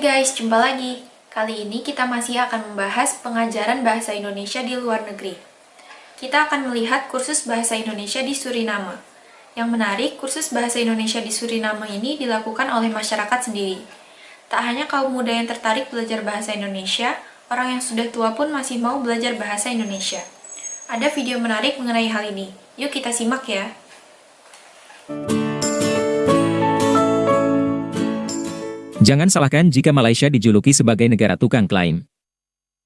guys, jumpa lagi. Kali ini kita masih akan membahas pengajaran bahasa Indonesia di luar negeri. Kita akan melihat kursus bahasa Indonesia di Suriname. Yang menarik, kursus bahasa Indonesia di Suriname ini dilakukan oleh masyarakat sendiri. Tak hanya kaum muda yang tertarik belajar bahasa Indonesia, orang yang sudah tua pun masih mau belajar bahasa Indonesia. Ada video menarik mengenai hal ini. Yuk kita simak ya. Jangan salahkan jika Malaysia dijuluki sebagai negara tukang klaim.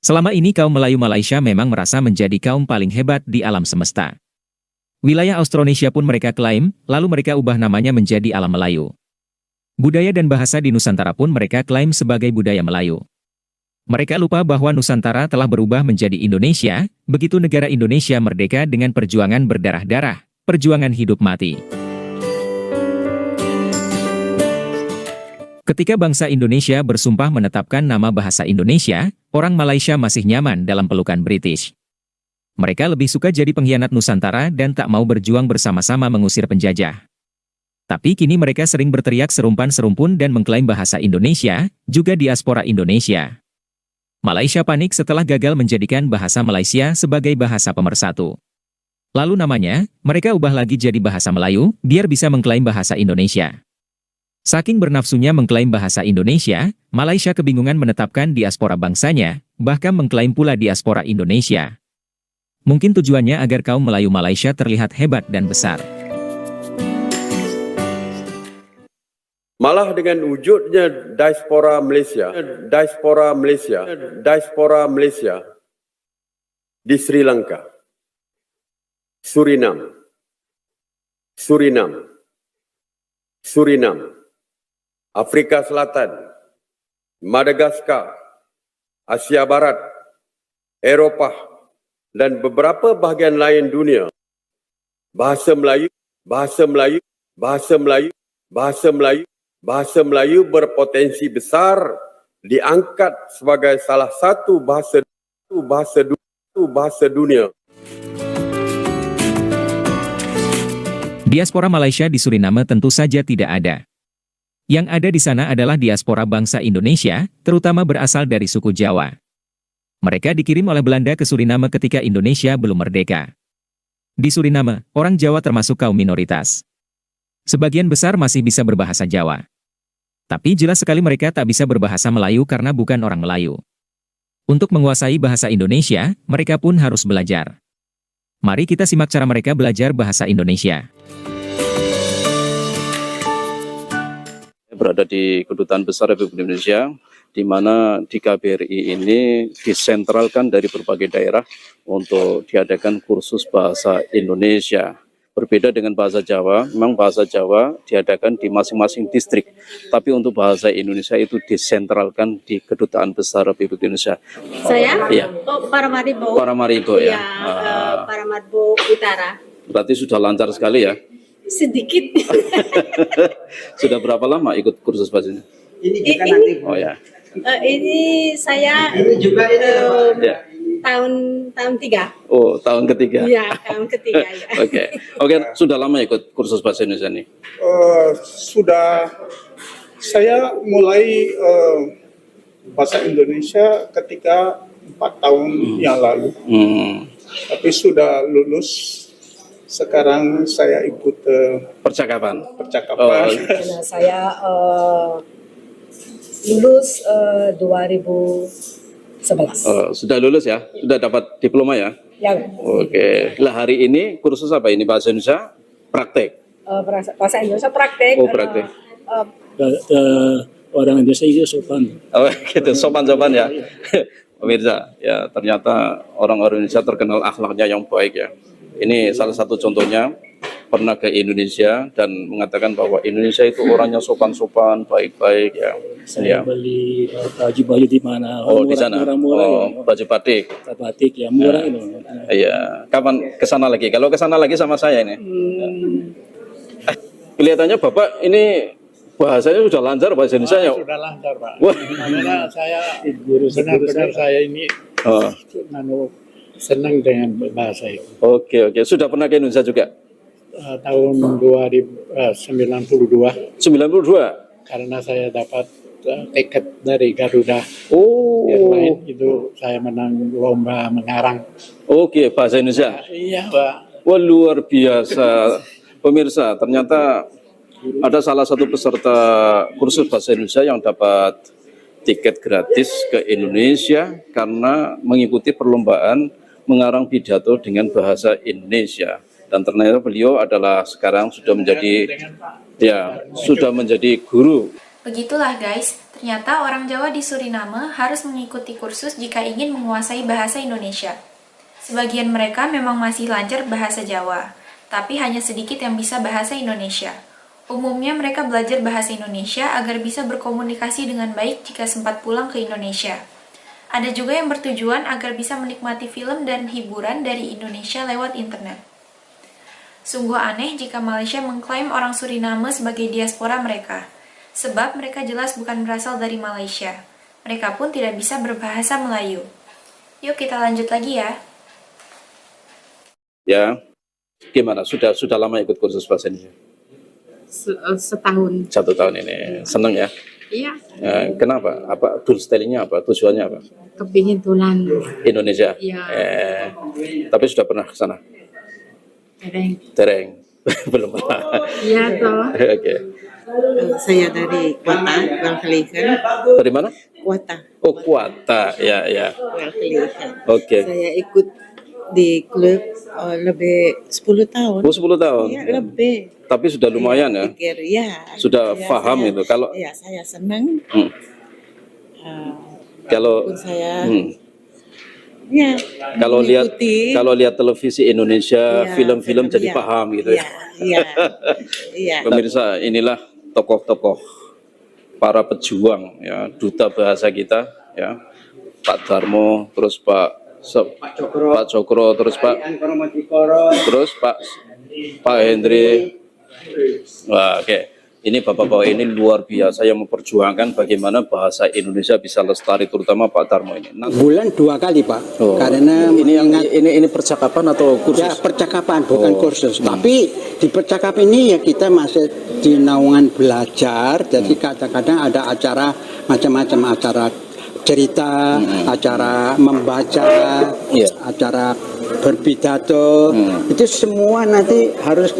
Selama ini kaum Melayu Malaysia memang merasa menjadi kaum paling hebat di alam semesta. Wilayah Austronesia pun mereka klaim, lalu mereka ubah namanya menjadi Alam Melayu. Budaya dan bahasa di Nusantara pun mereka klaim sebagai budaya Melayu. Mereka lupa bahwa Nusantara telah berubah menjadi Indonesia, begitu negara Indonesia merdeka dengan perjuangan berdarah-darah, perjuangan hidup mati. Ketika bangsa Indonesia bersumpah menetapkan nama bahasa Indonesia, orang Malaysia masih nyaman dalam pelukan British. Mereka lebih suka jadi pengkhianat Nusantara dan tak mau berjuang bersama-sama mengusir penjajah. Tapi kini mereka sering berteriak serumpan-serumpun dan mengklaim bahasa Indonesia, juga diaspora Indonesia. Malaysia panik setelah gagal menjadikan bahasa Malaysia sebagai bahasa pemersatu. Lalu namanya, mereka ubah lagi jadi bahasa Melayu, biar bisa mengklaim bahasa Indonesia. Saking bernafsunya mengklaim bahasa Indonesia, Malaysia kebingungan menetapkan diaspora bangsanya, bahkan mengklaim pula diaspora Indonesia. Mungkin tujuannya agar kaum Melayu Malaysia terlihat hebat dan besar. Malah dengan wujudnya diaspora Malaysia di Sri Lanka, Suriname, Afrika Selatan, Madagaskar, Asia Barat, Eropah, dan beberapa bahagian lain dunia. Bahasa Melayu berpotensi besar diangkat sebagai salah satu bahasa dunia. Diaspora Malaysia di Suriname tentu saja tidak ada. Yang ada di sana adalah diaspora bangsa Indonesia, terutama berasal dari suku Jawa. Mereka dikirim oleh Belanda ke Suriname ketika Indonesia belum merdeka. Di Suriname, orang Jawa termasuk kaum minoritas. Sebagian besar masih bisa berbahasa Jawa. Tapi jelas sekali mereka tak bisa berbahasa Melayu karena bukan orang Melayu. Untuk menguasai bahasa Indonesia, mereka pun harus belajar. Mari kita simak cara mereka belajar bahasa Indonesia. Berada di Kedutaan Besar Republik Indonesia, di mana di KBRI ini disentralkan dari berbagai daerah untuk diadakan kursus bahasa Indonesia. Berbeda dengan bahasa Jawa, memang bahasa Jawa diadakan di masing-masing distrik, tapi untuk bahasa Indonesia itu disentralkan di Kedutaan Besar Republik Indonesia. Saya? Iya. Oh, Paramaribo. Paramaribo ya. Paramaribo Utara. Berarti sudah lancar sekali ya. Sedikit. Sudah berapa lama ikut kursus bahasa ini? Ini Oh ya. ini saya Ya. tahun 3. Oh, tahun ketiga. Iya, tahun ketiga ya. Oke, sudah lama ikut kursus bahasa Indonesia ini? Sudah, saya mulai bahasa Indonesia ketika 4 tahun yang lalu. Tapi sudah lulus. Sekarang saya ikut Percakapan. percakapan. Karena saya lulus 2011. Sudah lulus ya? Sudah dapat diploma ya? Yang Oke. Lah hari ini kursus apa ini? Bahasa Indonesia praktek? bahasa Indonesia praktek. Oh, praktek. Orang Indonesia itu sopan. Oh gitu, sopan-sopan ya. Pemirsa, ya ternyata orang-orang Indonesia terkenal akhlaknya yang baik ya. Ini salah satu contohnya, pernah ke Indonesia dan mengatakan bahwa Indonesia itu orangnya sopan-sopan, baik-baik ya. Saya beli baju di mana? Oh, di sana. Murah-murah. Baju batik. Batik ya murah itu. Iya. Kapan ke sana lagi? Kalau ke sana lagi sama saya ini. Kelihatannya Bapak ini bahasanya sudah lancar bahasa Indonesia ya? Sudah lancar, Pak. Wah. Karena saya benar-benar saya ini senang dengan bahasa itu. Oke. Sudah pernah ke Indonesia juga? Tahun 1992 92? karena saya dapat tiket dari Garuda. Oh, Airline itu saya menang lomba mengarang. oke, bahasa Indonesia. Iya, Pak. Wah, luar biasa. Pemirsa, ternyata ada salah satu peserta kursus bahasa Indonesia yang dapat tiket gratis ke Indonesia karena mengikuti perlombaan mengarang pidato dengan bahasa Indonesia. Dan ternyata beliau adalah sekarang sudah menjadi guru. Begitulah guys, ternyata orang Jawa di Suriname harus mengikuti kursus jika ingin menguasai bahasa Indonesia. Sebagian mereka memang masih lancar bahasa Jawa, tapi hanya sedikit yang bisa bahasa Indonesia. Umumnya mereka belajar bahasa Indonesia agar bisa berkomunikasi dengan baik jika sempat pulang ke Indonesia. Ada juga yang bertujuan agar bisa menikmati film dan hiburan dari Indonesia lewat internet. Sungguh aneh jika Malaysia mengklaim orang Suriname sebagai diaspora mereka, sebab mereka jelas bukan berasal dari Malaysia. Mereka pun tidak bisa berbahasa Melayu. Yuk kita lanjut lagi ya. Ya, gimana? Sudah lama ikut kursus bahasa Indonesia? Setahun. 1 tahun ini. Seneng ya? Iya, Kenapa? Apa styling-nya apa? Tujuannya apa? kepingin tulan. Indonesia. Iya. Tapi sudah pernah ke sana? Tereng. Belum pernah. Iya toh. Oke. Saya dari Kuata, Welkeligen. Dari mana? Kuata, Oh, Kuata. Ya. Welkeligen. Oke. Saya ikut di klub lebih 10 tahun. Oh, 10 tahun. Iya, lebih. Tapi sudah lumayan ya. Pikir, ya. Sudah Ya, paham saya- itu. Kalau Ya, saya senang. Hmm. Kalau Walaupun saya, hmm. ya. kalau mengikuti. lihat televisi Indonesia, Ya, film-film jadi ya. paham gitu ya. Iya, iya. Pemirsa, inilah tokoh-tokoh para pejuang ya, duta bahasa kita ya. Pak Darmo, terus Pak Cokro, terus Pak Hendri. Wah, oke. Ini bapak-bapak ini luar biasa yang memperjuangkan bagaimana bahasa Indonesia bisa lestari, terutama Pak Darmo ini. Nah, Bulan 2 kali Pak, oh, karena ini percakapan atau kursus? ya percakapan bukan Oh. kursus. Tapi di percakapan ini ya kita masih di naungan belajar. Jadi kadang-kadang ada acara macam-macam, acara cerita, acara membaca, Iya. acara berpidato. Itu semua nanti harus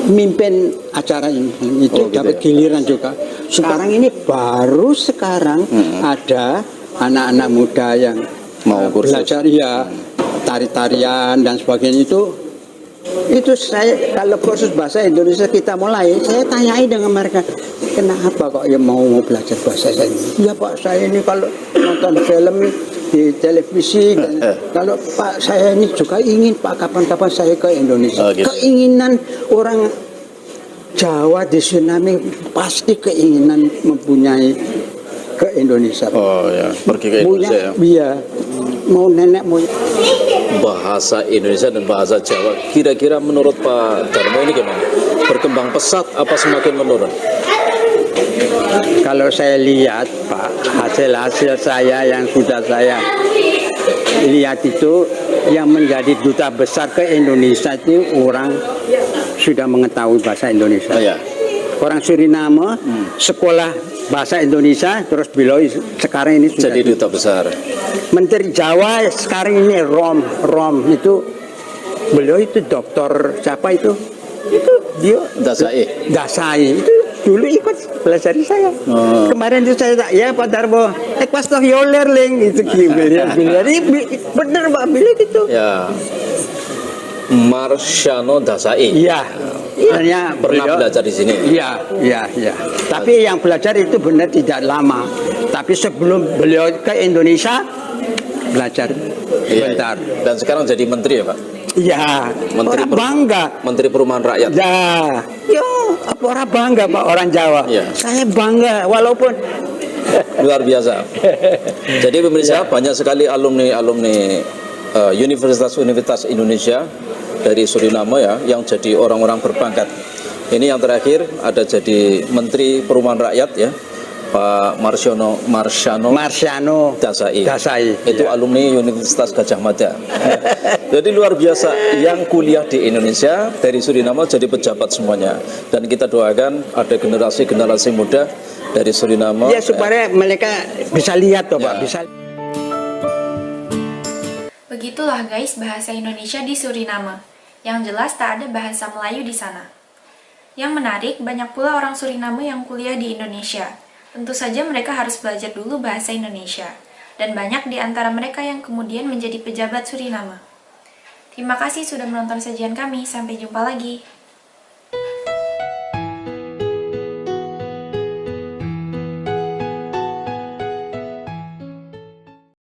mimpin acara ini. Itu Oh, gitu dapat ya. giliran juga. Sekarang ini baru sekarang ada anak-anak muda yang Mau kursus. belajar ya tari-tarian dan sebagainya itu saya kalau kursus bahasa Indonesia kita mulai saya tanyai dengan mereka kenapa kok ya mau belajar bahasa Indonesia ya Pak saya ini kalau nonton film di televisi kalau Pak saya ini juga ingin Pak kapan-kapan saya ke Indonesia Oh, gitu. keinginan orang Jawa di Suriname pasti keinginan mempunyai ke Indonesia Oh ya, pergi ke Indonesia ya. iya mau nenek mau Bahasa Indonesia dan bahasa Jawa, kira-kira menurut Pak Darmo ini gimana? Berkembang pesat apa semakin menurun? kalau saya lihat Pak hasil saya yang sudah saya lihat itu yang menjadi duta besar ke Indonesia itu orang sudah mengetahui bahasa Indonesia. Oh ya. Orang Suriname sekolah bahasa Indonesia terus beliau sekarang ini sudah Jadi duta besar. Menteri Jawa sekarang ini Rom itu beliau itu dokter siapa itu dia Dasai itu dulu ikut belajar di saya. Kemarin itu saya tak ya Pak Darmo pas toh yoler leng itu beliau bener Pak beliau gitu. Ya. Marsyano Dasai. Iya. Hanya Pernah belajar di sini. Iya. Tapi yang belajar itu benar tidak lama. Tapi sebelum beliau ke Indonesia belajar sebentar. Dan sekarang jadi menteri ya Pak? Iya. Orang bangga. Menteri Perumahan Rakyat. Ya, apa orang bangga Pak orang Jawa. Iya. Saya bangga walaupun Luar biasa. Jadi pemirsa banyak sekali alumni Universitas Indonesia dari Suriname ya yang jadi orang-orang berpangkat. Ini yang terakhir ada jadi Menteri Perumahan Rakyat ya. Pak Marsyano Dasai. Itu alumni Universitas Gajah Mada. Jadi luar biasa yang kuliah di Indonesia dari Suriname jadi pejabat semuanya. Dan kita doakan ada generasi muda dari Suriname. Ya supaya mereka bisa lihat toh Pak, bisa. Begitulah guys bahasa Indonesia di Suriname. Yang jelas tak ada bahasa Melayu di sana. Yang menarik, banyak pula orang Suriname yang kuliah di Indonesia. Tentu saja mereka harus belajar dulu bahasa Indonesia. Dan banyak di antara mereka yang kemudian menjadi pejabat Suriname. Terima kasih sudah menonton sajian kami, sampai jumpa lagi.